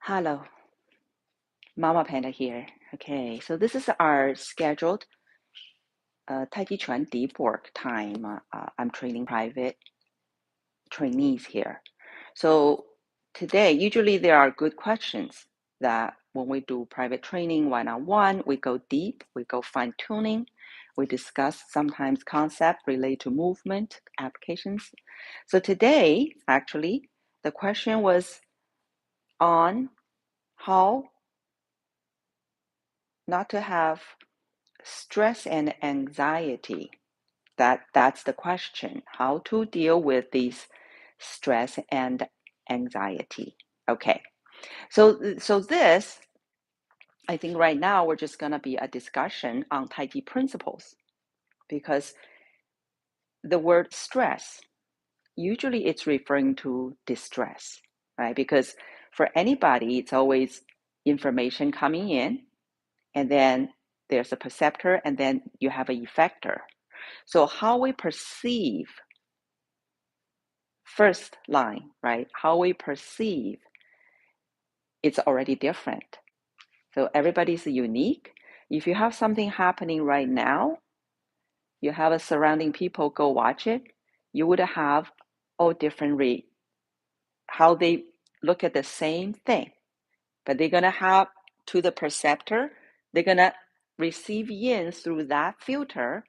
Hello, Momma Panda here. Okay, so this is our scheduled Tai Chi deep work time. I'm training private trainees here. So today, usually there are good questions that when we do private training one-on-one, we go deep, we go fine-tuning, we discuss sometimes concept related to movement applications. So today, actually, the question was on how not to have stress and anxiety. That's the question. How to deal with these stress and anxiety. Okay. So this, I think right now we're just gonna be a discussion on Tai Chi principles because the word stress, usually it's referring to distress, right? Because for anybody, it's always information coming in, and then there's a perceptor, and then you have an effector. So how we perceive, first line, right? How we perceive, it's already different. So everybody's unique. If you have something happening right now, you have a surrounding people go watch it, you would have all different how they look at the same thing, but they're gonna have to the perceptor, they're gonna receive in through that filter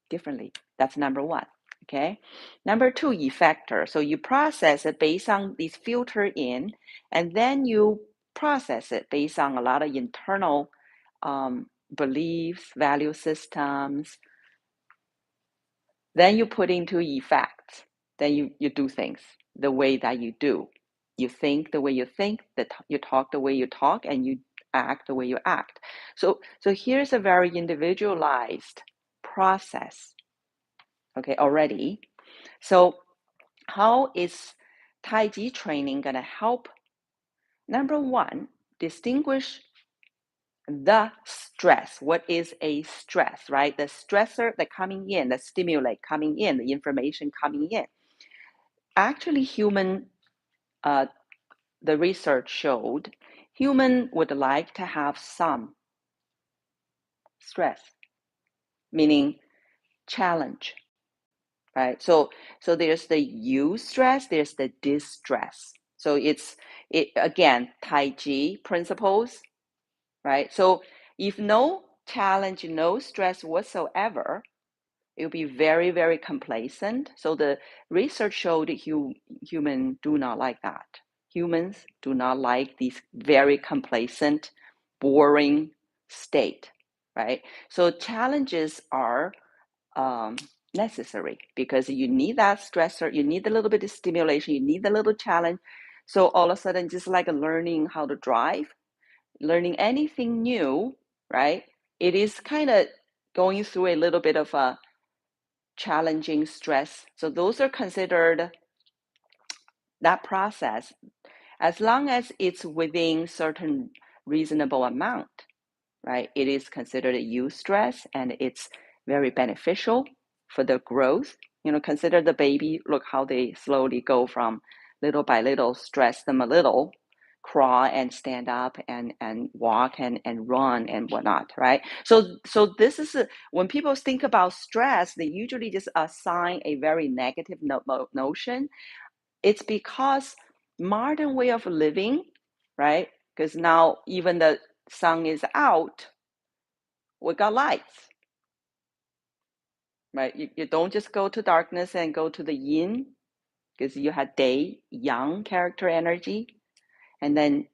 differently. That's number one. Okay. Number two, effector. So you process it based on these filter in, and then you process it based on a lot of internal beliefs, value systems. Then you put into effect. Then you do things the way that you do. You think the way you think, you talk the way you talk, and you act the way you act. So here's a very individualized process. Okay, already. So how is Tai Chi training going to help? Number one, distinguish the stress. What is a stress, right? The stressor that coming in, the stimulate coming in, the information coming in. Actually, the research showed human would like to have some stress, meaning challenge, right? So there's the eustress, there's the distress. So it again, Tai Chi principles, right? So if no challenge, no stress whatsoever, it will be very, very complacent. So the research showed humans do not like that. Humans do not like these very complacent, boring state, right? So challenges are necessary because you need that stressor, you need a little bit of stimulation, you need a little challenge. So all of a sudden, just like learning how to drive, learning anything new, right? It is kind of going through a little bit of a challenging stress. So those are considered that process, as long as it's within certain reasonable amount, right? It is considered eustress and it's very beneficial for the growth. Consider the baby, look how they slowly go from little by little, stress them a little, crawl and stand up and walk and run and whatnot, right? So this is when people think about stress, they usually just assign a very negative notion. It's because modern way of living, right? Because now even the sun is out, we got lights, right? You don't just go to darkness and go to the yin, because you have day, yang character energy, and then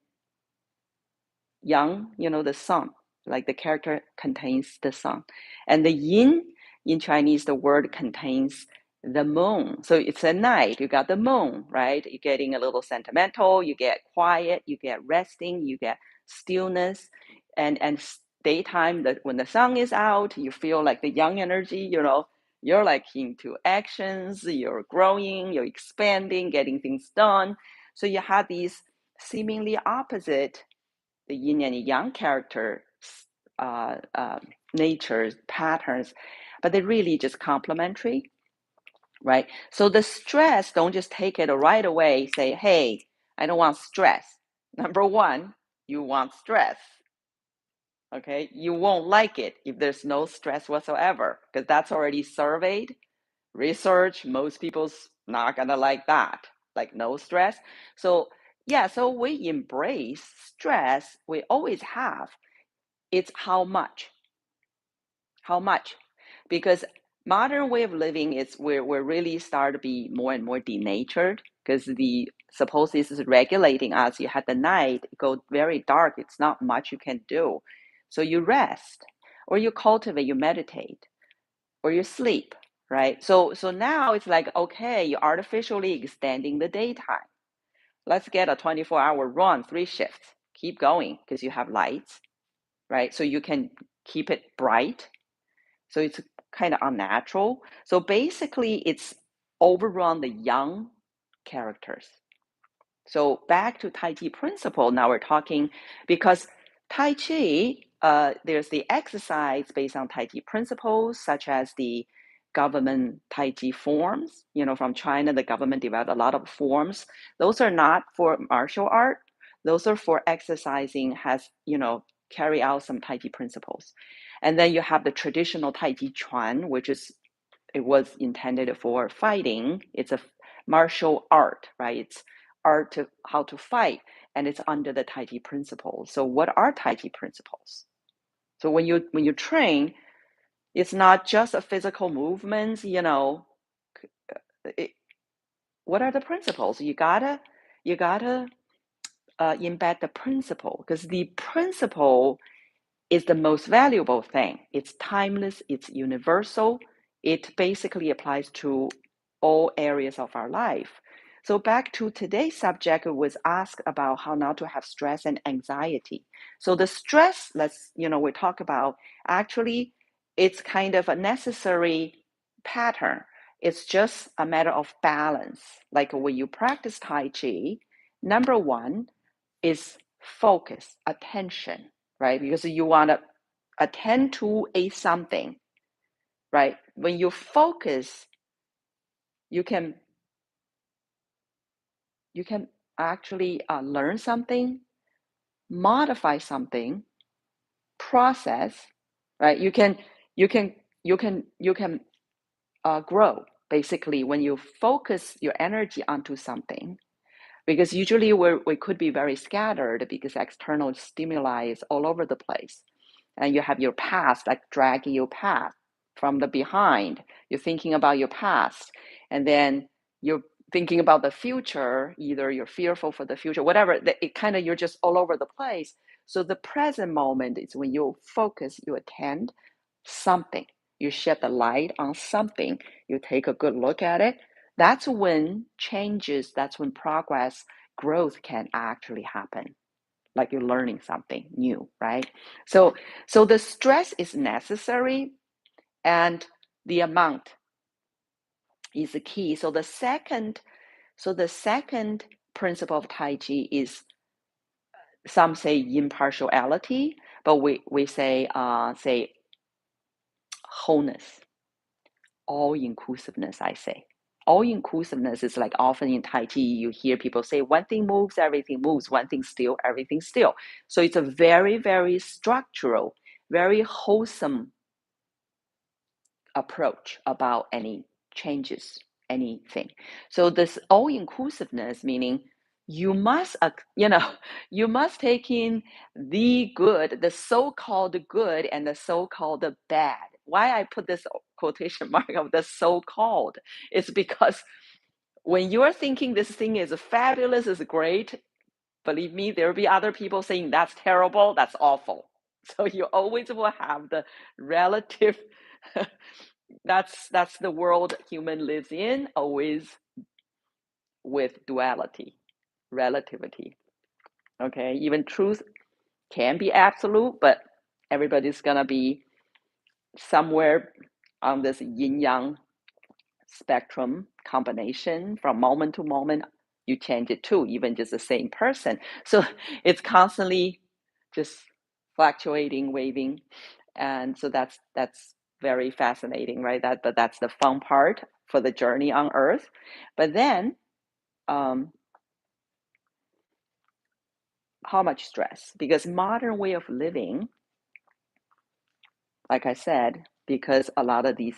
yang, the sun, like the character contains the sun. And the yin, in Chinese, the word contains the moon. So it's a night, you got the moon, right? You're getting a little sentimental, you get quiet, you get resting, you get stillness, and daytime, that when the sun is out, you feel like the yang energy, you're like into actions, you're growing, you're expanding, getting things done. So you have these seemingly opposite, the yin and yang character natures, patterns, but they're really just complementary, right? So the stress, don't just take it right away, say, hey, I don't want stress. Number one, you want stress. Okay, you won't like it if there's no stress whatsoever, because that's already surveyed, research. Most people's not gonna like that, like no stress. So yeah, so we embrace stress. We always have. It's how much, because modern way of living is we're really start to be more and more denatured, because the suppose this is regulating us. You had the night go very dark, it's not much you can do, so you rest, or you cultivate, you meditate, or you sleep, right? So now it's like, okay, you're artificially extending the daytime. Let's get a 24-hour run, 3 shifts, keep going, because you have lights, right? So you can keep it bright. So it's kind of unnatural. So basically, it's overrun the young characters. So back to Tai Chi principle. Now we're talking because Tai Chi, there's the exercise based on Tai Chi principles, such as the government Tai Chi forms. From China, the government developed a lot of forms. Those are not for martial art. Those are for exercising, carry out some Tai Chi principles. And then you have the traditional Tai Chi Chuan, it was intended for fighting. It's a martial art, right? It's art to how to fight, and it's under the Tai Chi principles. So what are Tai Chi principles? So when you train, it's not just a physical movements. What are the principles? You gotta embed the principle, because the principle is the most valuable thing. It's timeless, it's universal. It basically applies to all areas of our life. So back to today's subject, was asked about how not to have stress and anxiety. So the stress, we talk about, actually, it's kind of a necessary pattern. It's just a matter of balance. Like when you practice Tai Chi, number one is focus, attention, right? Because you want to attend to a something, right? When you focus, you can actually learn something, modify something, process, right? You can grow, basically, when you focus your energy onto something, because usually we could be very scattered because external stimuli is all over the place. And you have your past, like dragging your past from the behind. You're thinking about your past, and then you're thinking about the future. Either you're fearful for the future, whatever. You're just all over the place. So the present moment is when you focus, you attend something, you shed the light on something, you take a good look at it. That's when changes, that's when progress, growth can actually happen, like you're learning something new, right? So the stress is necessary, and the amount is the key. So the second principle of Tai Chi is, some say impartiality, but we say wholeness, all inclusiveness. I say all inclusiveness is like, often in Tai Chi, you hear people say one thing moves, everything moves, one thing still, everything still. So it's a very, very structural, very wholesome approach about any changes, anything. So this all inclusiveness, meaning you must, you must take in the good, the so-called good, and the so-called bad. Why I put this quotation mark of the so-called is because when you're thinking this thing is fabulous, is great, believe me, there will be other people saying that's terrible, that's awful. So you always will have the relative. That's the world human lives in, always with duality, relativity. Okay, even truth can be absolute, but everybody's gonna be somewhere on this yin yang spectrum combination. From moment to moment, you change it too, even just the same person. So it's constantly just fluctuating, waving. And so that's very fascinating, right? But that's the fun part for the journey on Earth. But then, um, how much stress? Because modern way of living, like I said, because a lot of these,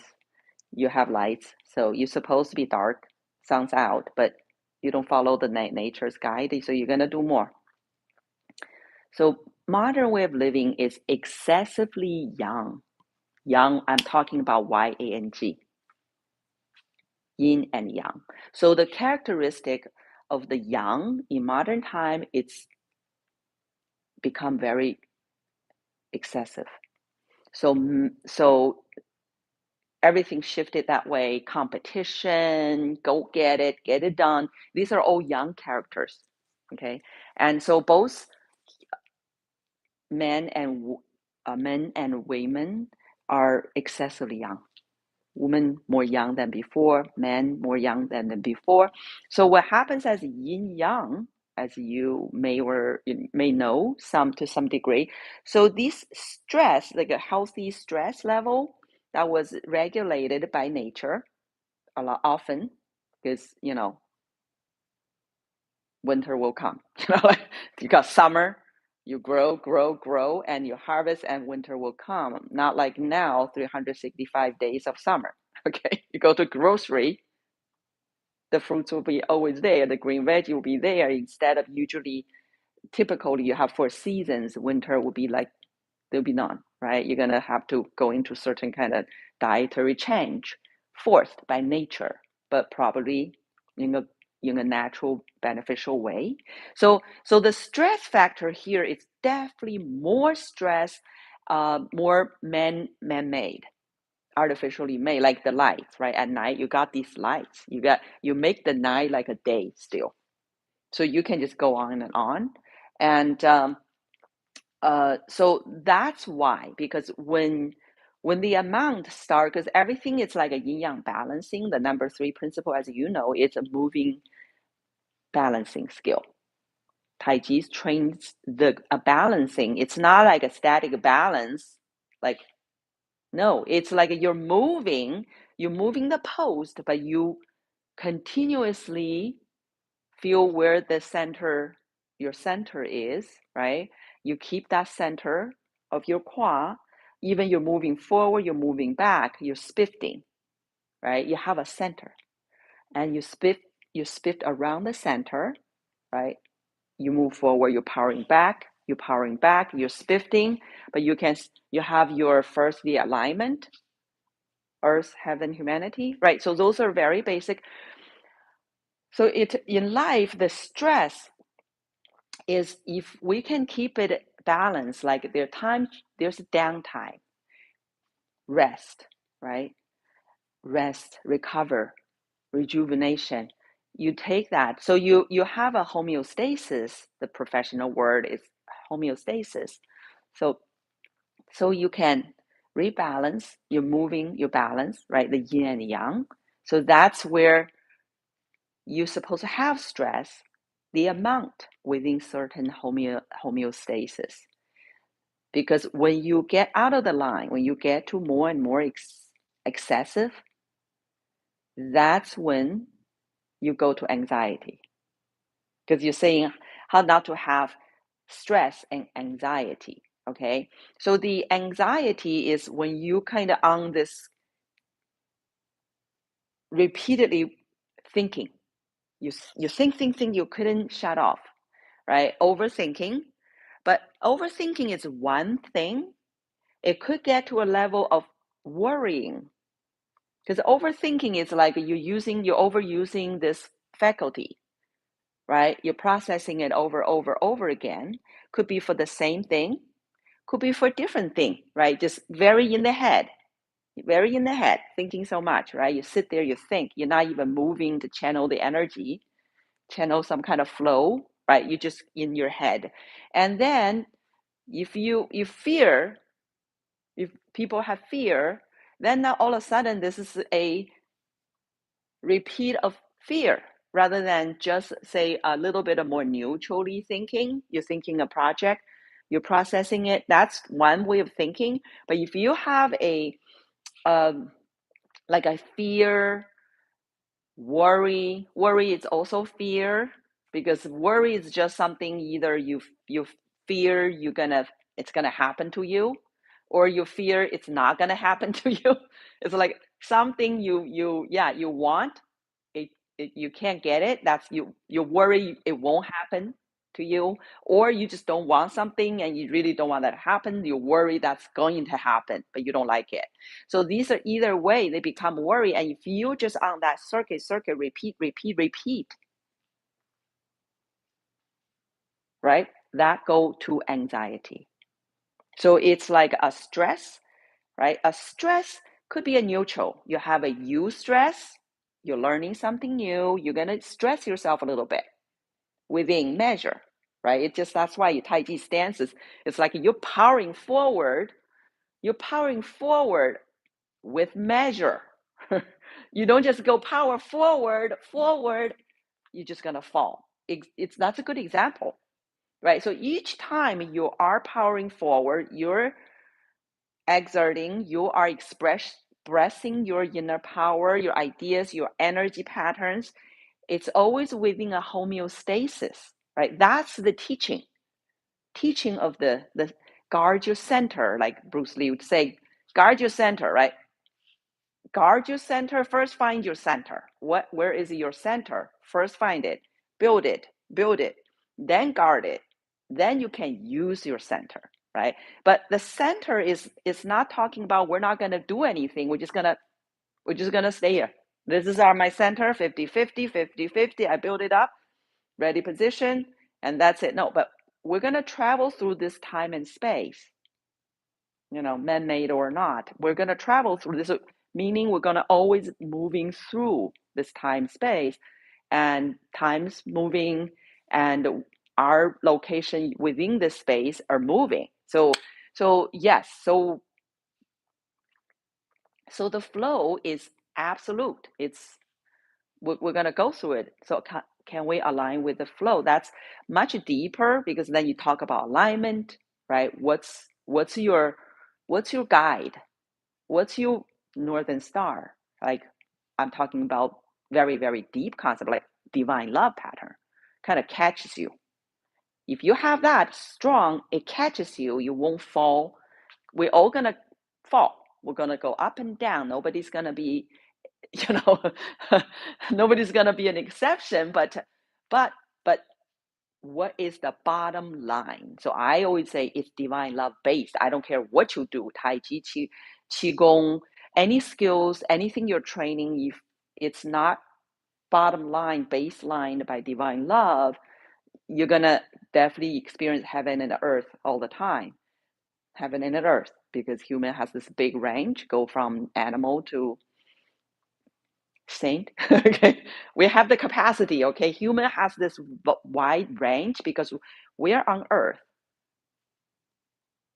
you have lights, so you're supposed to be dark, sun's out, but you don't follow the nature's guide, so you're gonna do more. So modern way of living is excessively yang. Yang, I'm talking about Y-A-N-G, yin and yang. So the characteristic of the yang in modern time, it's become very excessive. So everything shifted that way. Competition, go get it done. These are all young characters, okay? And so both men and women are excessively young. Women more young than before, men more young than before. So what happens as yin yang, as you may know to some degree. So this stress, like a healthy stress level that was regulated by nature a lot often, because winter will come. You got summer, you grow, and you harvest, and winter will come. Not like now, 365 days of summer. Okay, you go to grocery, the fruits will be always there, the green veggie will be there, instead of typically you have 4 seasons. Winter will be like, there'll be none, right? You're gonna have to go into certain kind of dietary change, forced by nature, but probably in a natural, beneficial way. So the stress factor here is definitely more stress, more man-made, artificially made, like the lights, right? At night, you got these lights. You make the night like a day still, so you can just go on and on, and so that's why, because when the amount start, because everything is like a yin yang balancing. The number 3 principle, as you know, it's a moving balancing skill. Tai Chi trains a balancing. It's not like a static balance, like, no, it's like you're moving the post, but you continuously feel where your center is, right? You keep that center of your qua. Even you're moving forward, you're moving back, you're spifting, right? You have a center, and you spift around the center, right? You move forward, you're powering back, you're spifting, but you have your first the alignment, earth, heaven, humanity, right? So those are very basic. So in life, the stress is, if we can keep it balanced, like there's downtime, rest, right? Rest, recover, rejuvenation. You take that. So you have a homeostasis. The professional word is homeostasis. So you can rebalance, you're moving your balance, right? The yin and yang. So that's where you're supposed to have stress, the amount within certain homeostasis. Because when you get out of the line, when you get to more and more excessive, that's when you go to anxiety. Because you're saying how not to have stress and anxiety, okay? So the anxiety is when you kind of on this repeatedly thinking. You think, you couldn't shut off, right? Overthinking. But overthinking is one thing. It could get to a level of worrying, because overthinking is like you're overusing this faculty, right? You're processing it over again. Could be for the same thing, could be for a different thing, right? Just very in the head, thinking so much, right? You sit there, you think, you're not even moving to channel the energy, channel some kind of flow, right? You're just in your head. And then if you fear, if people have fear, then now all of a sudden this is a repeat of fear, rather than just say a little bit of more neutrally thinking. You're thinking a project, you're processing it. That's one way of thinking. But if you have like a fear, worry is also fear, because worry is just something either you fear it's gonna happen to you, or you fear it's not gonna happen to you. It's like something you want it, you can't get it. That's you worry it won't happen to you, or you just don't want something and you really don't want that to happen. You worry that's going to happen, but you don't like it. So these are either way they become worry, and if you just on that circuit repeat, right? That go to anxiety. So it's like a stress, right? A stress could be a neutral. You have a stress, you're learning something new, you're gonna stress yourself a little bit within measure, right? It just that's why your Tai Chi stances, it's like you're powering forward with measure. You don't just go power forward, you're just gonna fall. That's a good example, right? So each time you are powering forward, you're exerting, you are expressing your inner power, your ideas, your energy patterns. It's always within a homeostasis, right? That's the teaching of the guard your center, like Bruce Lee would say, guard your center, right? Guard your center. First, find your center. Where is your center? First, find it, build it, then guard it. Then you can use your center, right? But the center is not talking about we're not going to do anything. We're just gonna stay here. This is my center, 50-50. I build it up, ready position, and that's it. No, but we're gonna travel through this time and space, man-made or not. We're gonna travel through this, meaning we're gonna always moving through this time space, and time's moving, and our location within this space are moving. So yes, so the flow is absolute. We're going to go through it. So can we align with the flow? That's much deeper, because then you talk about alignment, right? What's your guide? What's your northern star? Like I'm talking about very, very deep concept, like divine love pattern, kind of catches you. If you have that strong, it catches you. You won't fall. We're all gonna fall. We're gonna go up and down. Nobody's gonna be you know nobody's going to be an exception, but but what is the bottom line? So I always say it's divine love based. I don't care what you do, Tai Chi, Qigong, any skills, anything you're training, if it's not bottom line, baseline by divine love, you're going to definitely experience heaven and earth all the time. Heaven and earth, because human has this big range, go from animal to saint. Okay, we have the capacity. Okay, human has this wide range because we are on earth.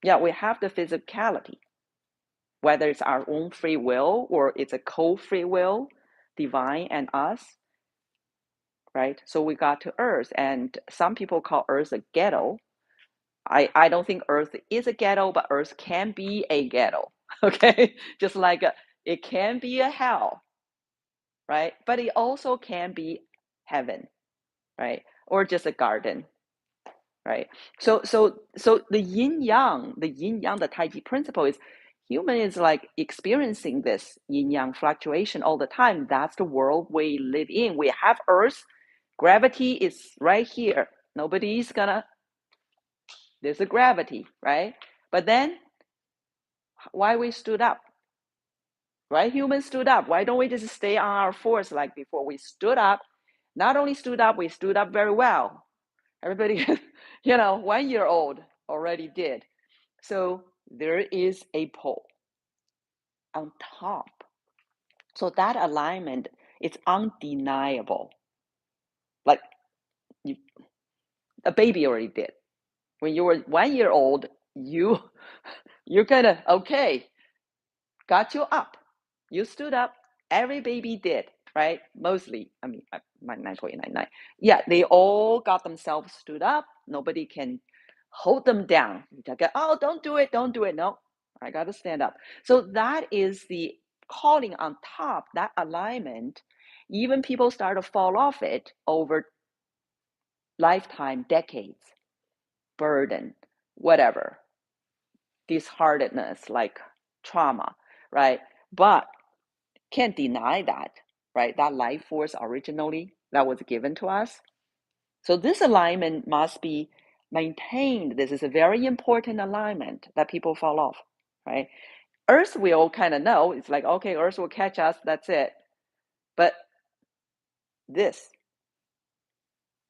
Yeah, we have the physicality, whether it's our own free will or it's a co-free will, divine and us, right? So we got to earth, and some people call earth a ghetto. I don't think earth is a ghetto, but earth can be a ghetto. Okay, just like it can be a hell, right? But it also can be heaven, right? Or just a garden, right? So the yin yang, the Tai Chi principle is human is like experiencing this yin yang fluctuation all the time. That's the world we live in. We have Earth, gravity is right here. Nobody's gonna. There's a gravity, right? But then why we stood up? Right? Humans stood up. Why don't we just stay on our force like before? We stood up. Not only stood up, we stood up very well. Everybody, 1 year old already did. So there is a pole on top. So that alignment is undeniable. Like you, a baby already did. When you were 1 year old, you're kind of okay, got you up. You stood up. Every baby did, right? Mostly, I mean, 99.99. Yeah, they all got themselves stood up. Nobody can hold them down. Oh, don't do it. No, I got to stand up. So that is the calling on top, that alignment. Even people start to fall off it over lifetime, decades, burden, whatever, disheartedness, like trauma, right? But can't deny that, right? That life force originally that was given to us. So this alignment must be maintained. This is a very important alignment that people fall off, right? Earth, we all kind of know. It's like, okay, Earth will catch us. That's it. But this,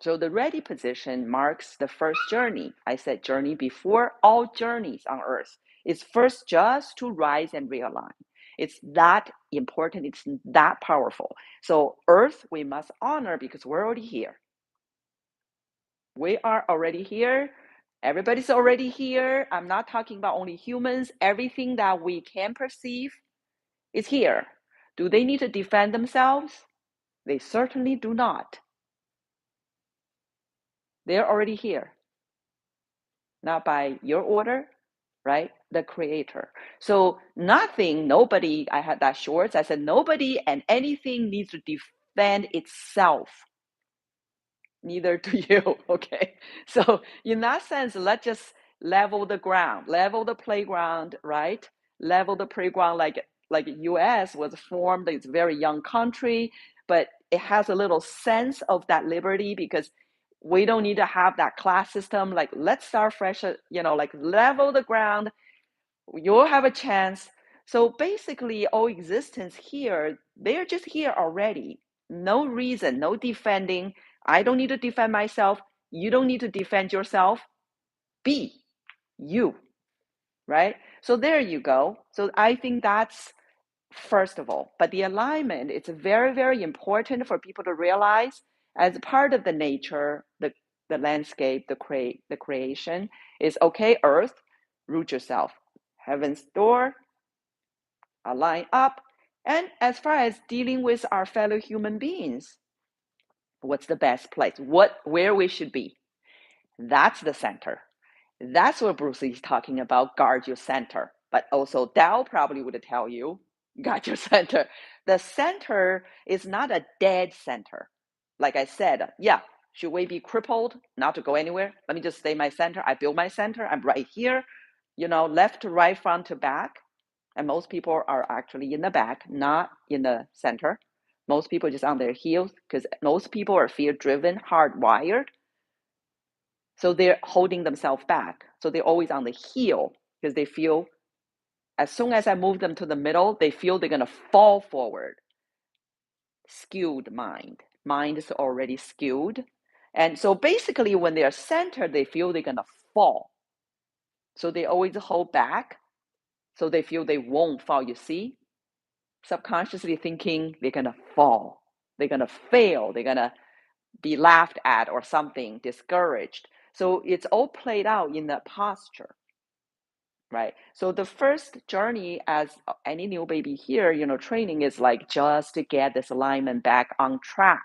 so the ready position marks the first journey. I said journey before all journeys on Earth. It's first just to rise and realign. It's that important. It's that powerful. So Earth, we must honor because we're already here. We are already here. Everybody's already here. I'm not talking about only humans. Everything that we can perceive is here. Do they need to defend themselves? They certainly do not. They're already here. Not by your order, right? The creator. So nothing, nobody, I had that shorts. I said, nobody and anything needs to defend itself. Neither do you, okay? So in that sense, let's just level the ground, level the playground, right? Level the playground like US was formed, it's a very young country, but it has a little sense of that liberty because we don't need to have that class system. Like, let's start fresh, like level the ground. You'll have a chance. So basically, all existence here, they're just here already. No reason, no defending. I don't need to defend myself. You don't need to defend yourself. Be you, right? So there you go. So I think that's first of all. But the alignment, it's very, very important for people to realize as part of the nature, the landscape, the creation is okay, earth, root yourself. Heaven's door, align up. And as far as dealing with our fellow human beings, what's the best place? Where we should be? That's the center. That's what Bruce is talking about, guard your center. But also Tao probably would tell you, guard your center. The center is not a dead center. Like I said, yeah, should we be crippled, not to go anywhere? Let me just stay my center. I build my center. I'm right here, left to right, front to back. And most people are actually in the back, not in the center. Most people just on their heels because most people are fear-driven, hardwired. So they're holding themselves back. So they're always on the heel because they feel as soon as I move them to the middle, they feel they're going to fall forward. Skewed mind. Mind is already skewed. And so basically when they are centered, they feel they're going to fall. So they always hold back. So they feel they won't fall. You see? Subconsciously thinking they're going to fall. They're going to fail. They're going to be laughed at or something, discouraged. So it's all played out in that posture, right? So the first journey as any new baby here, training is like just to get this alignment back on track,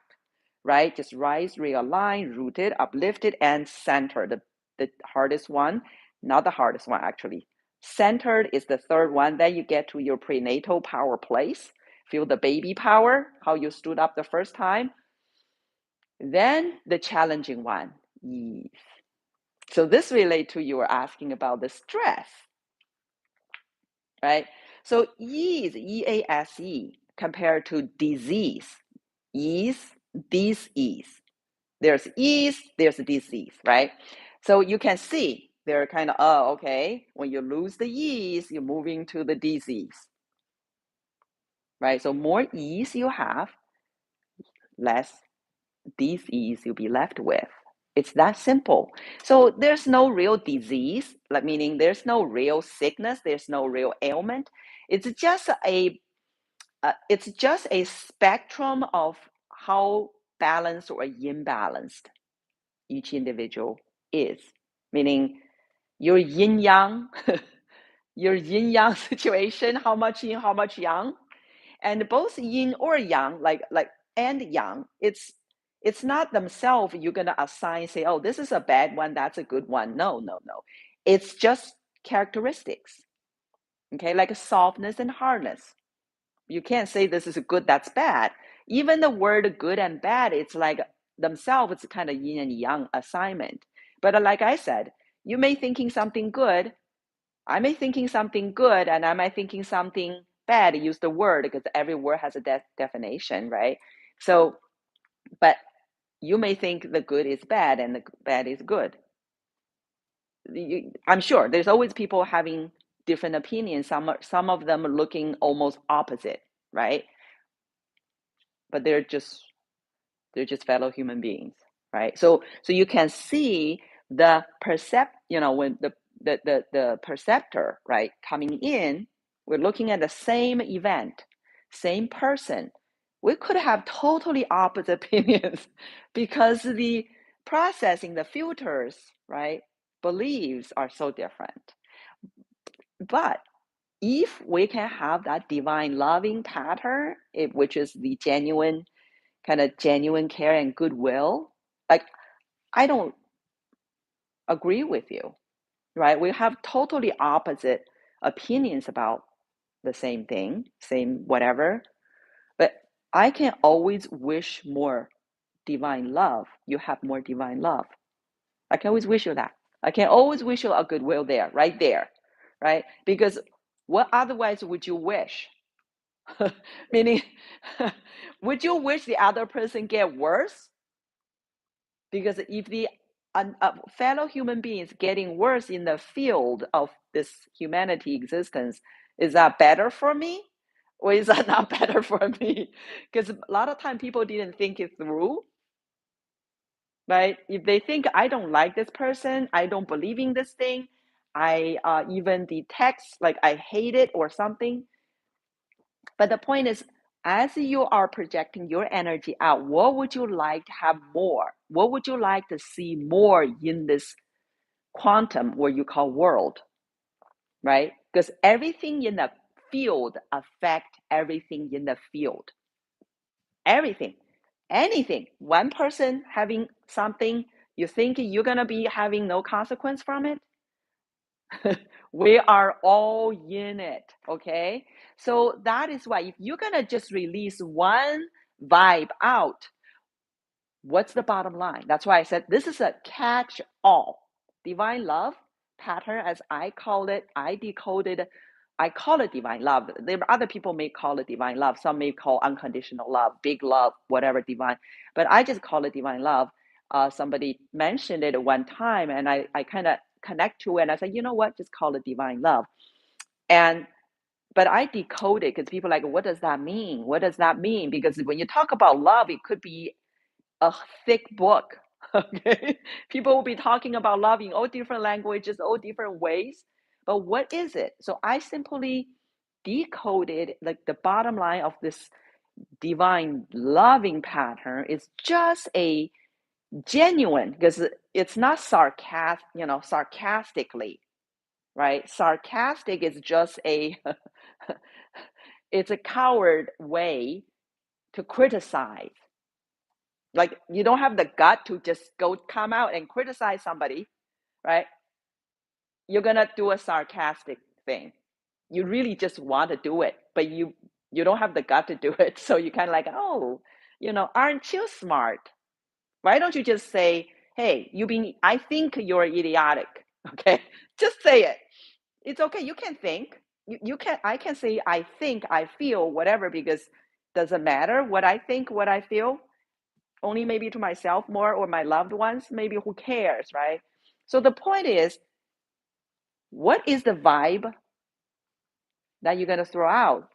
right? Just rise, realign, rooted, uplifted, and centered. The hardest one, not the hardest one actually. Centered is the third one. Then you get to your prenatal power place. Feel the baby power, how you stood up the first time. Then the challenging one, ease. So this relates to you were asking about the stress, right? So ease, E-A-S-E, compared to disease. Ease, disease. There's ease, there's disease, right? So you can see they're kind of, okay, when you lose the ease, you're moving to the disease, right? So more ease you have, less disease you'll be left with. It's that simple. So there's no real disease, like meaning there's no real sickness, there's no real ailment. It's just a spectrum of how balanced or imbalanced each individual is. Meaning your yin yang, your yin yang situation, how much yin, how much yang, and both yin or yang, like and yang, it's not themselves you're gonna assign, say, oh, this is a bad one, that's a good one. No. It's just characteristics. Okay, like softness and hardness. You can't say this is good, that's bad. Even the word good and bad, it's like themselves kind of yin and yang assignment. But like I said, you may thinking something good, I may thinking something good, and I might thinking something bad. Use the word because every word has a definition, right? So, but you may think the good is bad and the bad is good. I'm sure there's always people having different opinions. Some of them looking almost opposite, right? But they're just fellow human beings, right? So you can see the when the perceptor, right, coming in, we're looking at the same event, same person. We could have totally opposite opinions because the processing, the filters, right, beliefs are so different. But if we can have that divine loving pattern, which is the genuine care and goodwill, like, I don't agree with you, right? We have totally opposite opinions about the same thing, same whatever, but I can always wish more divine love. You have more divine love. I can always wish you that. I can always wish you a goodwill there, right? Because what otherwise would you wish? Meaning, would you wish the other person get worse? Because if the fellow human beings getting worse in the field of this humanity existence, is that better for me? Or is that not better for me? Because a lot of time people didn't think it through, right? If they think, I don't like this person, I don't believe in this thing, I even the text, like I hate it or something. But the point is, as you are projecting your energy out, what would you like to have more? What would you like to see more in this quantum, what you call world, right? Because everything in the field affect everything in the field. Everything, anything. One person having something, you think you're gonna be having no consequence from it? We are all in it, okay? So that is why if you're gonna just release one vibe out, what's the bottom line? That's why I said this is a catch all. Divine love pattern, as I call it, I decoded. I call it divine love. There are other people may call it divine love. Some may call unconditional love, big love, whatever divine. But I just call it divine love. Somebody mentioned it at one time, and I kind of connect to it. And I said, you know what? Just call it divine love. And but I decode it because people are like, what does that mean? What does that mean? Because when you talk about love, it could be a thick book. Okay, people will be talking about love in all different languages, all different ways. But what is it? So I simply decoded, like, the bottom line of this divine loving pattern is just a genuine, because it's not sarcastically, right? Sarcastic is just a it's a coward way to criticize. Like, you don't have the gut to just come out and criticize somebody, right? You're gonna do a sarcastic thing. You really just want to do it, but you don't have the gut to do it. So you kind of like, oh, aren't you smart? Why don't you just say, hey, I think you're idiotic. Okay, just say it. It's okay. You can think. You can. I can say I think, I feel, whatever, because doesn't matter what I think, what I feel. Only maybe to myself more, or my loved ones, maybe, who cares, right? So the point is, what is the vibe that you're going to throw out?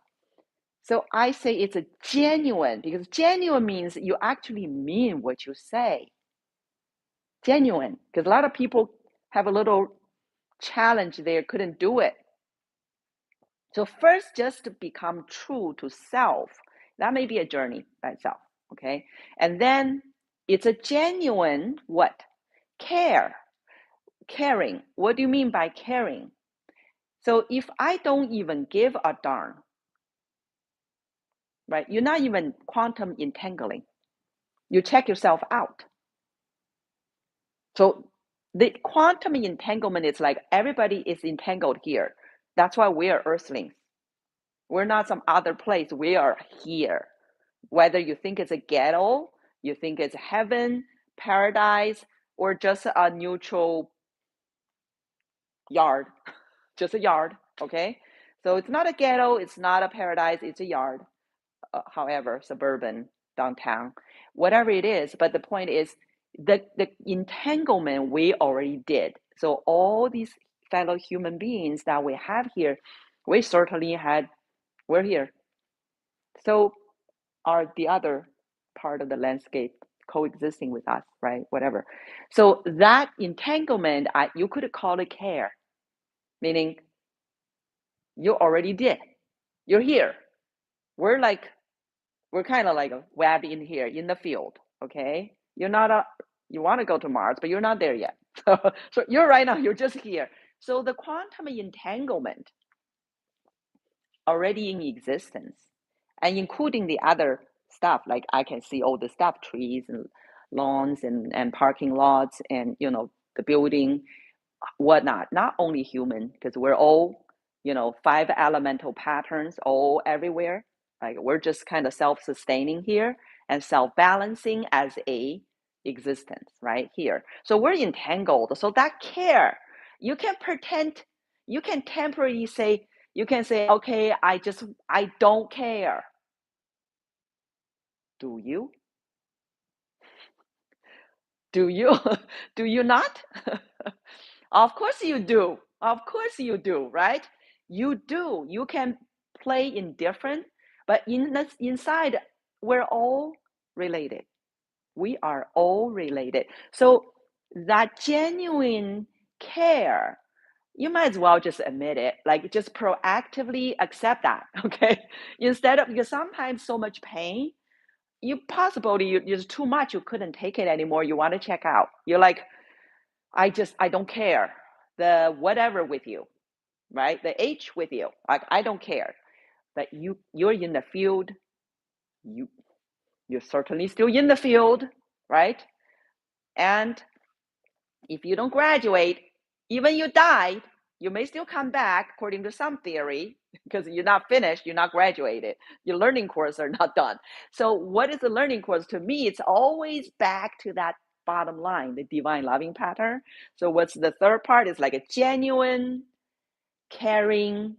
So I say it's a genuine, because genuine means you actually mean what you say. Genuine, because a lot of people have a little challenge there, couldn't do it. So first, just to become true to self, that may be a journey by itself, okay? And then it's a genuine what? Caring. What do you mean by caring? So if I don't even give a darn, right? You're not even quantum entangling. You check yourself out. So the quantum entanglement is like everybody is entangled here. That's why we are earthlings. We're not some other place. We are here. Whether you think it's a ghetto, You think it's heaven, paradise, or just a neutral yard, just a yard, okay? So it's not a ghetto, it's not a paradise, it's a yard. However, suburban, downtown, whatever it is. But the point is, the entanglement we already did. So all these fellow human beings that we have here, we certainly we're here. So are the other part of the landscape coexisting with us, right? Whatever. So that entanglement, you could call it care, meaning you already did. You're here. We're kind of like webbed in here in the field, okay? You want to go to Mars, but you're not there yet. So you're right now, you're just here. So the quantum entanglement already in existence, and including the other stuff, like I can see all the stuff, trees and lawns and parking lots and, the building, whatnot, not only human, because we're all, 5 elemental patterns all everywhere. Like we're just kind of self-sustaining here and self-balancing as a existence right here. So we're entangled. So that care, you can pretend, you can temporarily say, okay, I don't care. Do you? Do you? Do you not? Of course you do. Of course you do, right? You do. You can play indifferent, but inside, we're all related. We are all related. So that genuine care, you might as well just admit it, like just proactively accept that, okay? Instead of, because sometimes so much pain, it's too much, you couldn't take it anymore, you want to check out. You're like, I don't care. The whatever with you, right? The H with you. Like I don't care. But you're in the field. You're certainly still in the field, right? And if you don't graduate, even you died, you may still come back according to some theory, because you're not finished, you're not graduated. Your learning course are not done. So what is the learning course? To me, it's always back to that bottom line, the divine loving pattern. So what's the third part is like a genuine caring.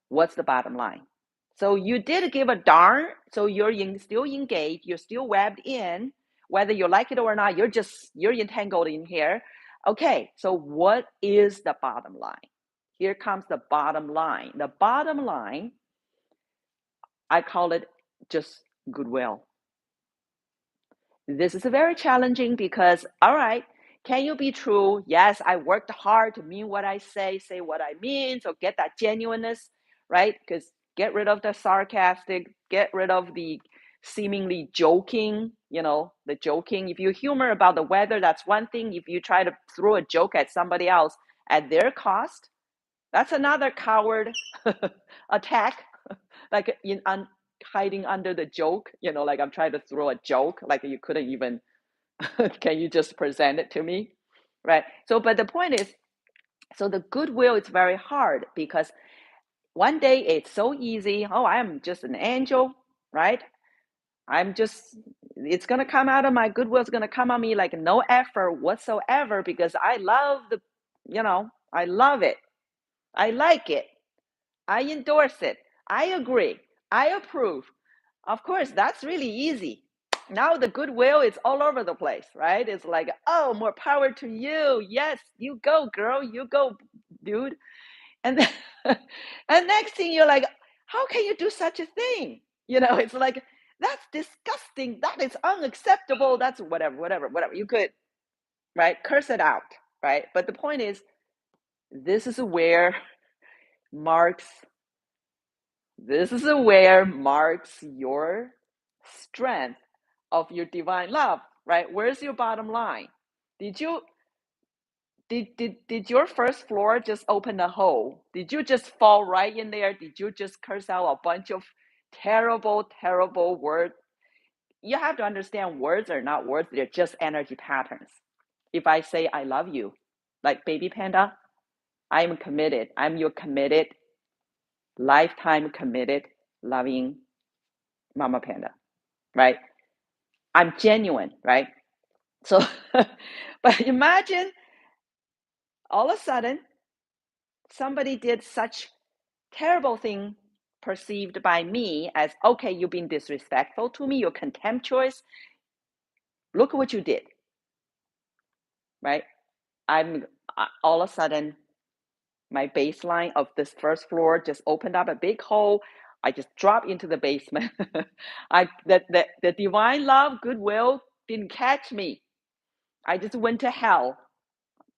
What's the bottom line? So you did give a darn, so you're still engaged, you're still webbed in, whether you like it or not, you're entangled in here. Okay, so what is the bottom line? Here comes the bottom line. The bottom line, I call it just goodwill. This is very challenging because, all right, can you be true? Yes, I worked hard to mean what I say what I mean. So get that genuineness, right? Because get rid of the sarcastic, get rid of the seemingly joking, the joking. If you humor about the weather, that's one thing. If you try to throw a joke at somebody else at their cost, that's another coward attack, like hiding under the joke, like I'm trying to throw a joke, like you couldn't even, can you just present it to me? Right. So, but the point is, so the goodwill is very hard because one day it's so easy. Oh, I'm just an angel, right? It's going to come out of my goodwill. It's going to come on me like no effort whatsoever because I love I love it. I like it. I endorse it. I agree. I approve. Of course, that's really easy. Now the goodwill is all over the place, right? It's like, oh, more power to you. Yes, you go, girl. You go, dude. And then, and next thing you're like, how can you do such a thing? It's like, that's disgusting. That is unacceptable. That's whatever. You could, right? Curse it out, right? But the point is, this is where marks your strength of your divine love, right? Where's your bottom line? Did your first floor just open a hole? Did you just fall right in there? Did you just curse out a bunch of terrible words? You have to understand, words are not words, they're just energy patterns. If I say I love you, like baby panda, I'm committed. I'm your committed, lifetime committed, loving Momma Panda, right? I'm genuine, right? So, but imagine all of a sudden somebody did such terrible thing perceived by me as, okay, you've been disrespectful to me, you're contemptuous. Look at what you did, right? I'm all of a sudden, my baseline of this first floor just opened up a big hole. I just dropped into the basement. The divine love, goodwill didn't catch me. I just went to hell,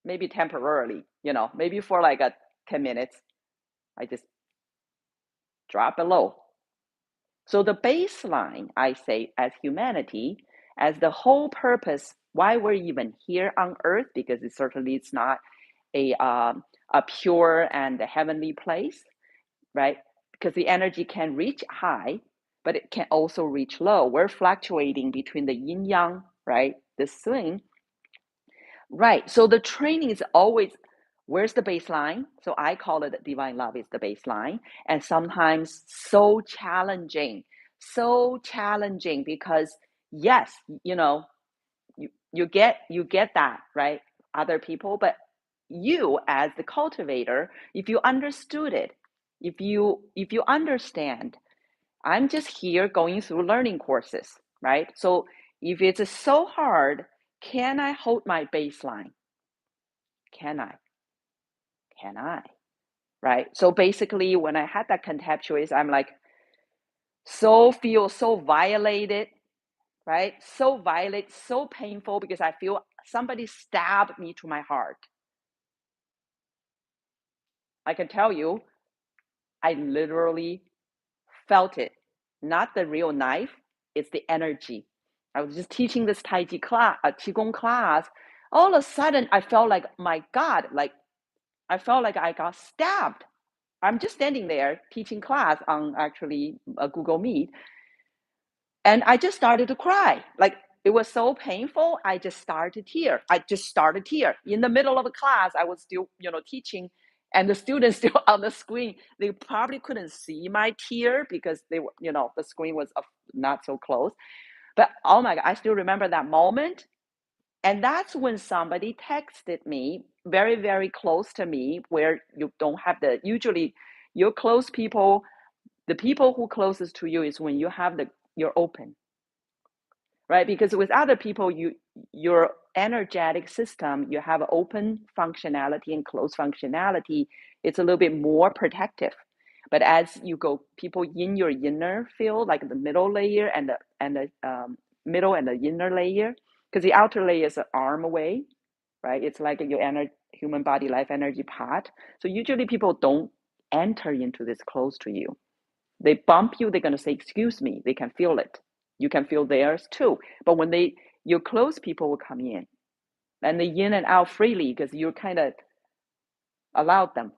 maybe temporarily, maybe for like 10 minutes. I just dropped below. So the baseline, I say, as humanity, as the whole purpose, why we're even here on earth, because it's not a pure and a heavenly place, right? Because the energy can reach high, but it can also reach low. We're fluctuating between the yin yang, right? The swing. Right. So the training is always, where's the baseline? So I call it divine love is the baseline. And sometimes so challenging because yes, you get that, right? Other people, but you as the cultivator, if you understood it, if you understand, I'm just here going through learning courses, right? So if it's so hard, can I hold my baseline? Can I? Can I? Right? So basically, when I had that contemptuous, I'm like, feel so violated, right? So violated, so painful because I feel somebody stabbed me to my heart. I can tell you, I literally felt it. Not the real knife, it's the energy. I was just teaching this Tai Chi class, a Qigong class. All of a sudden, I felt like, my God, like I felt like I got stabbed. I'm just standing there teaching class on actually a Google Meet. And I just started to cry. Like it was so painful. I just started here. In the middle of a class. I was still, teaching, and the students still on the screen. They probably couldn't see my tear because they were, the screen was not so close. But oh my God, I still remember that moment. And that's when somebody texted me, very, very close to me, where you don't have usually your close people, the people who closest to you is when you have you're open, right? Because with other people, your energetic system, you have open functionality and closed functionality. It's a little bit more protective. But as you go, people in your inner field, like the middle layer and the middle and the inner layer, because the outer layer is an arm away, right? It's like your human body life energy part. So usually people don't enter into this close to you. They bump you, they're going to say, excuse me. They can feel it. You can feel theirs too. But when your close people will come in, and they in and out freely because you kind of allowed them.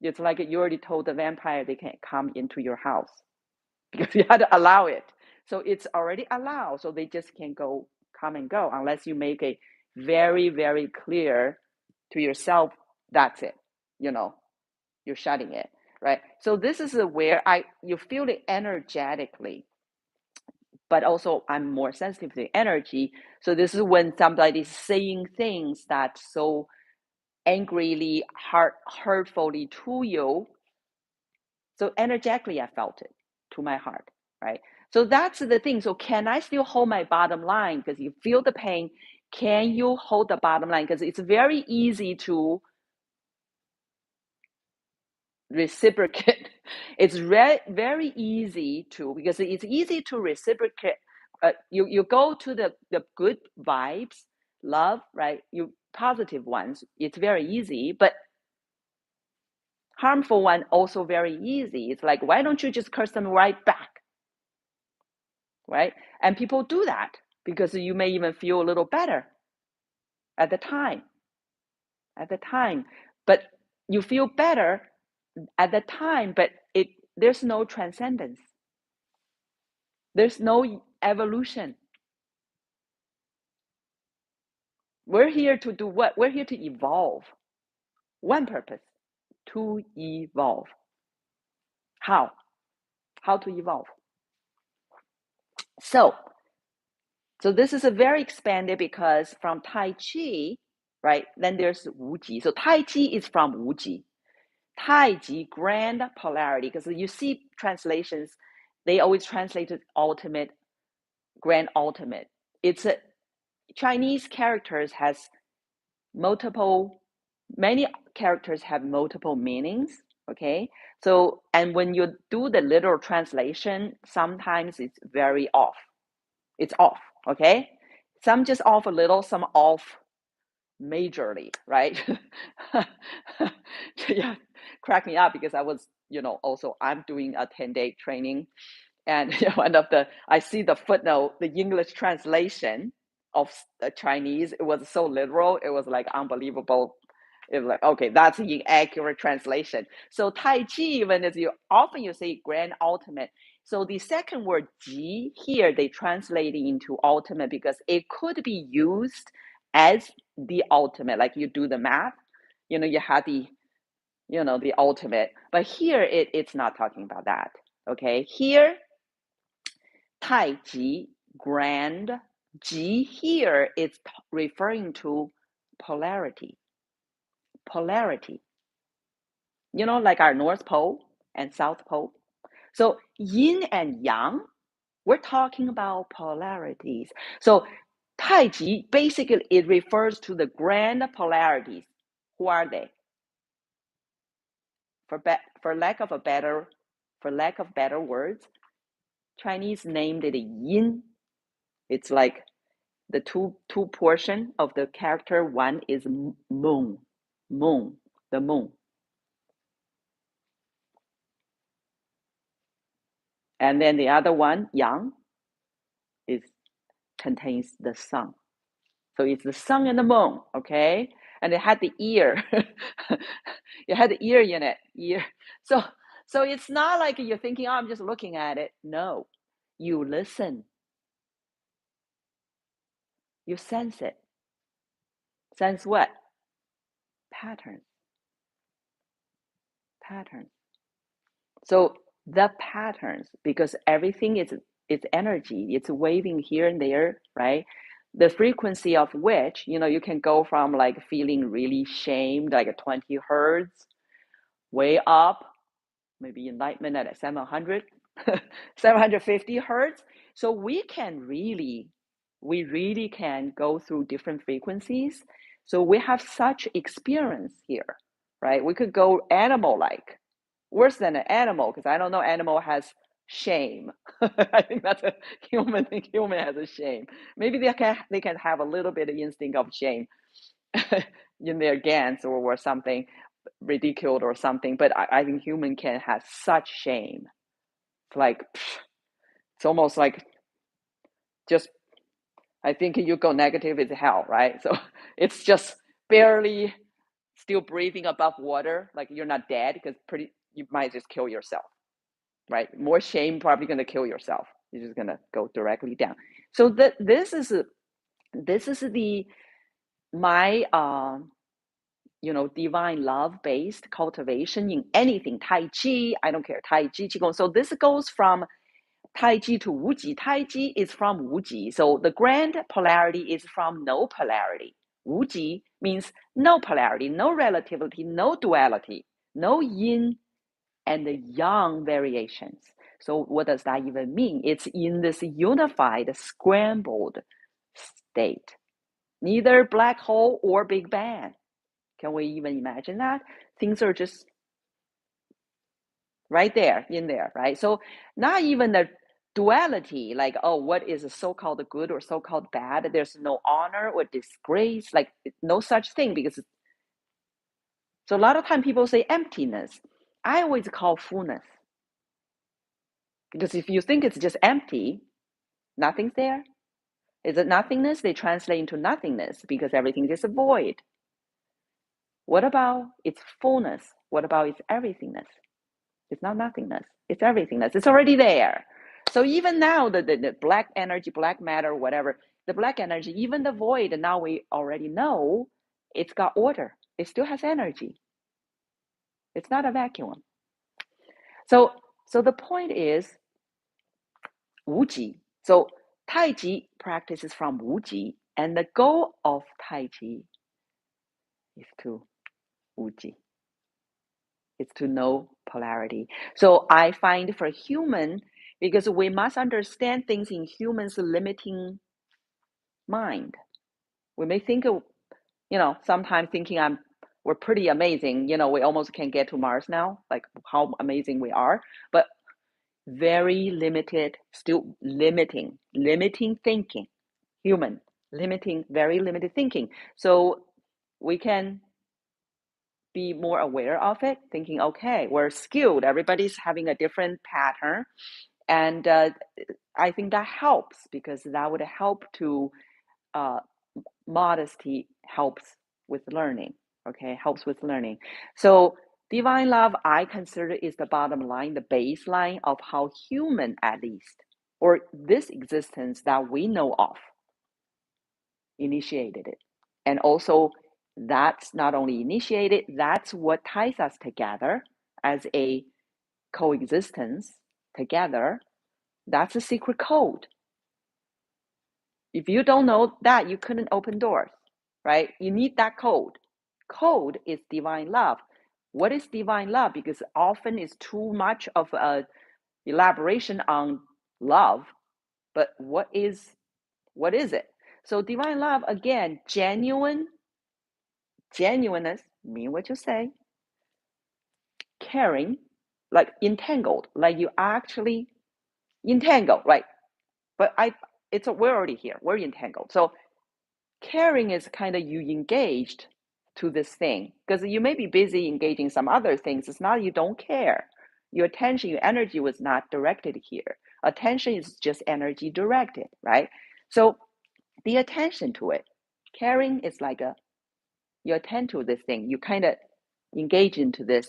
It's like you already told the vampire they can't come into your house because you had to allow it. So it's already allowed. So they just can't come and go unless you make a very, very clear to yourself, that's it. You're shutting it, right? So this is where you feel it energetically, but also I'm more sensitive to energy. So this is when somebody's saying things that so angrily, hurtfully to you. So energetically, I felt it to my heart, right? So that's the thing. So can I still hold my bottom line? Because you feel the pain. Can you hold the bottom line? Because it's very easy to reciprocate. It's very easy to, because it's easy to reciprocate. You go to the good vibes, love, right? You positive ones. It's very easy, but harmful one also very easy. It's like, why don't you just curse them right back, right? And people do that because you may even feel a little better at the time. But you feel better at the time, but there's no transcendence. There's no evolution. We're here to do what? We're here to evolve. One purpose, to evolve. How? How to evolve? So So this is a very expanded because from Tai Chi, right? Then there's Wuji. So Tai Chi is from Wuji. Tai Chi, grand polarity, because you see translations, they always translate it ultimate, grand ultimate. It's a Chinese characters has many characters have multiple meanings. Okay, so and when you do the literal translation, sometimes it's very off. It's off. Okay, some just off a little, some off majorly, right? Yeah, crack me up because I was, also I'm doing a 10-day training, and I see the footnote, the English translation of the Chinese, it was so literal, it was like unbelievable. It was like, okay, that's the accurate translation. So Tai Chi, even as you say grand ultimate. So the second word Ji here, they translate into ultimate because it could be used as the ultimate. Like you do the math, you had the ultimate. But here it's not talking about that. Okay, here Tai Chi, grand. Ji here is referring to polarity. Polarity. Like our North Pole and South Pole. So yin and yang, we're talking about polarities. So Tai Chi, basically, it refers to the grand polarities. Who are they? For lack of better words, Chinese named it yin. It's like the two portion of the character. One is moon, the moon, and then the other one, yang, is contains the sun. So it's the sun and the moon, okay? And it had the ear. It had the ear in it. Ear. So it's not like you're thinking, oh, I'm just looking at it. No. You listen. You sense it. Sense what? Patterns. Patterns. So the patterns, because everything is it's energy, it's waving here and there, right? The frequency of which, you can go from like feeling really shamed, like 20 hertz, way up, maybe enlightenment at 700, 750 hertz. So we really can go through different frequencies. So we have such experience here, right? We could go animal-like, worse than an animal, because I don't know animal has shame. I think that's a human thing. Human has a shame. Maybe they can have a little bit of instinct of shame in their gans or something ridiculed or something. But I think human can have such shame. Like it's almost like just I think you go negative is hell, right? So it's just barely still breathing above water, like you're not dead because you might just kill yourself, right? More shame, probably going to kill yourself. You're just going to go directly down. So this is my divine love based cultivation in anything. Tai Chi, I don't care. Tai Chi, Qigong. So this goes from Tai Chi to Wuji. Tai Chi is from Wuji. So the grand polarity is from no polarity. Wuji means no polarity, no relativity, no duality, no yin and the yang variations. So what does that even mean? It's in this unified, scrambled state. Neither black hole or Big Bang. Can we even imagine that? Things are just right there, in there, right? So not even the duality, like, oh, what is a so-called good or so-called bad? There's no honor or disgrace, like no such thing. Because so a lot of time people say emptiness. I always call fullness. Because if you think it's just empty, nothing's there. Is it nothingness? They translate into nothingness because everything is a void. What about its fullness? What about its everythingness? It's not nothingness. It's everythingness. It's already there. So even now, the black energy, black matter, whatever, the black energy, even the void, now we already know it's got order. It still has energy. It's not a vacuum. So the point is, Wuji. So Tai Chi practice is from Wuji, and the goal of Tai Chi is to Wuji. It's to know polarity. So I find for human, because we must understand things in humans' limiting mind. We may think, sometimes thinking we're pretty amazing. We almost can get to Mars now, like how amazing we are, but very limited, still limiting thinking, human, very limited thinking. So we can be more aware of it, thinking, okay, we're skilled, everybody's having a different pattern. And I think that helps, because that would help to, modesty helps with learning, okay, helps with learning. So divine love, I consider, is the bottom line, the baseline of how human, at least, or this existence that we know of, initiated it. And also, that's not only initiated, that's what ties us together as a coexistence together. That's a secret code. If you don't know that, you couldn't open doors, right? You need that code. Code is divine love. What is divine love? Because often it's too much of a elaboration on love, but what is it? So divine love, again, genuineness, mean what you say. Caring, like entangled, like you actually entangled, right? But we're already here. We're entangled. So caring is kind of you engaged to this thing, because you may be busy engaging some other things. It's not you don't care. Your attention, your energy was not directed here. Attention is just energy directed, right? So the attention to it. Caring is like you attend to this thing. You kind of engage into this,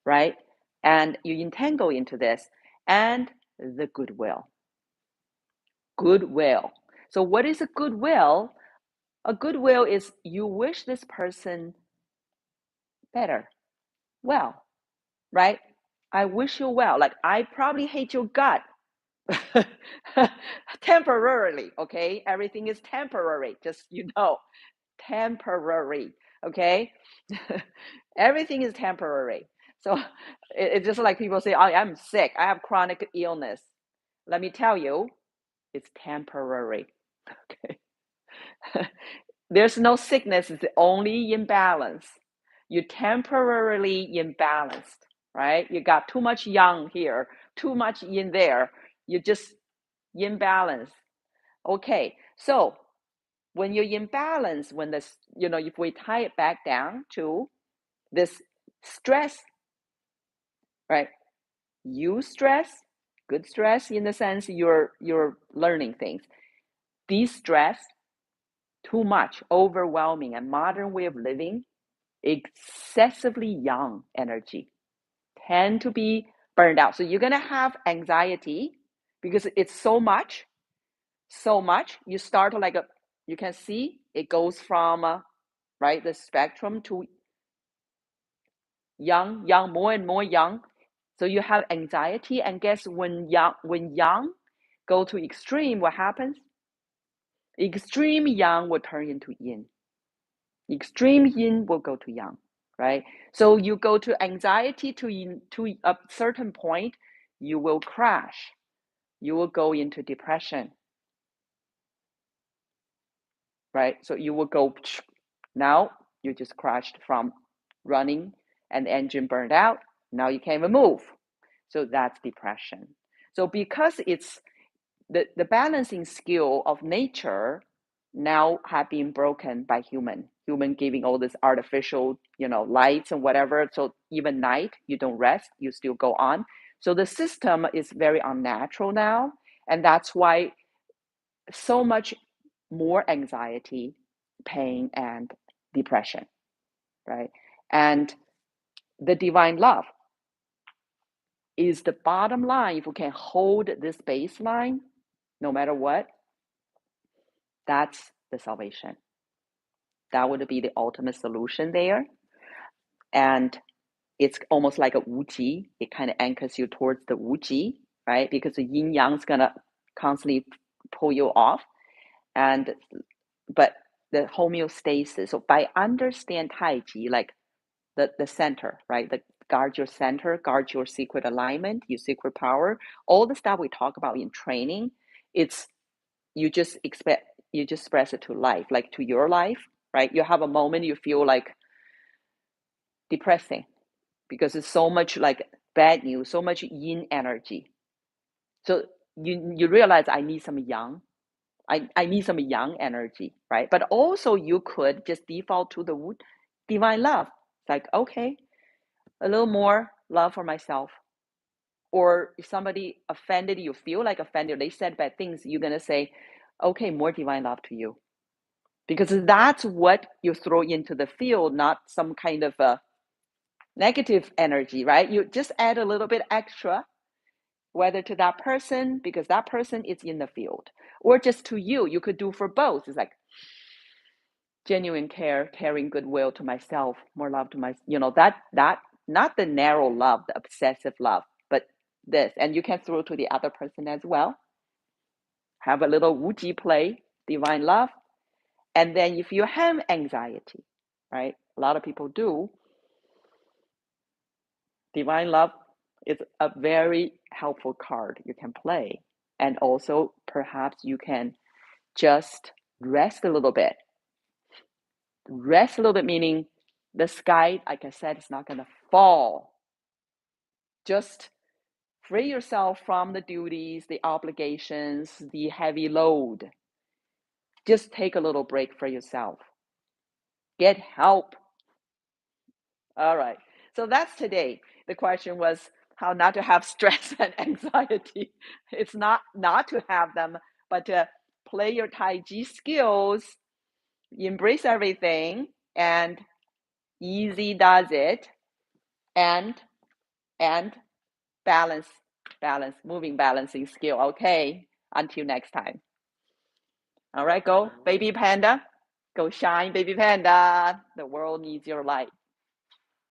right? And you entangle into this, and the goodwill. Goodwill. So what is a goodwill? A goodwill is you wish this person better, well, right? I wish you well. Like, I probably hate your gut temporarily, okay? Everything is temporary, just temporary, okay? Everything is temporary. So it's just like people say, I'm sick, I have chronic illness. Let me tell you, it's temporary, okay? There's no sickness, it's only imbalance. You're temporarily imbalanced, right? You got too much yang here, too much yin there. You just imbalance. Okay, so when you're imbalanced, when if we tie it back down to this stress, right? You stress, good stress in the sense you're learning things. De-stress, too much, overwhelming, and modern way of living, excessively young energy tend to be burned out. So you're going to have anxiety because it's so much. You start you can see it goes from, right, the spectrum to young, more and more young. So you have anxiety, and guess when young go to extreme, what happens? Extreme yang will turn into yin. Extreme yin will go to yang, right? So you go to anxiety to a certain point, you will crash. You will go into depression, right? So you will go, now you just crashed from running and the engine burned out. Now you can't even move. So that's depression. So because it's the balancing skill of nature now have been broken by human giving all this artificial lights and whatever, so even night you don't rest, you still go on. So the system is very unnatural now, and that's why so much more anxiety, pain, and depression, right? And the divine love is the bottom line. If we can hold this baseline no matter what, that's the salvation. That would be the ultimate solution there. And it's almost like a wuji. It kind of anchors you towards the wuji, right? Because the yin yang is going to constantly pull you off. But the homeostasis. So by understand Tai Chi, like the center, right? The guard your center, guard your secret alignment, your secret power. All the stuff we talk about in training, it's you just express it to life, like to your life, right? You have a moment you feel like depressing because it's so much like bad news, so much yin energy. So you realize I need some yang. I need some yang energy, right? But also you could just default to the divine love. It's like, okay, a little more love for myself. Or if somebody offended you, feel like offended, they said bad things, you're going to say, okay, more divine love to you. Because that's what you throw into the field, not some kind of a negative energy, right? You just add a little bit extra, whether to that person, because that person is in the field, or just to you. You could do for both. It's like genuine care, caring goodwill to myself, more love to my, that not the narrow love, the obsessive love, but this. And you can throw to the other person as well. Have a little wuji play, divine love. And then if you have anxiety, right? A lot of people do. Divine love is a very helpful card you can play. And also perhaps you can just rest a little bit. Rest a little bit meaning the sky, like I said, is not going to fall. Just free yourself from the duties, the obligations, the heavy load. Just take a little break for yourself. Get help. All right. So that's today. The question was how not to have stress and anxiety. It's not to have them, but to play your Tai Chi skills, embrace everything, and easy does it, and balance, moving balancing skill. Okay. Until next time. All right, go, baby panda. Go shine, baby panda. The world needs your light.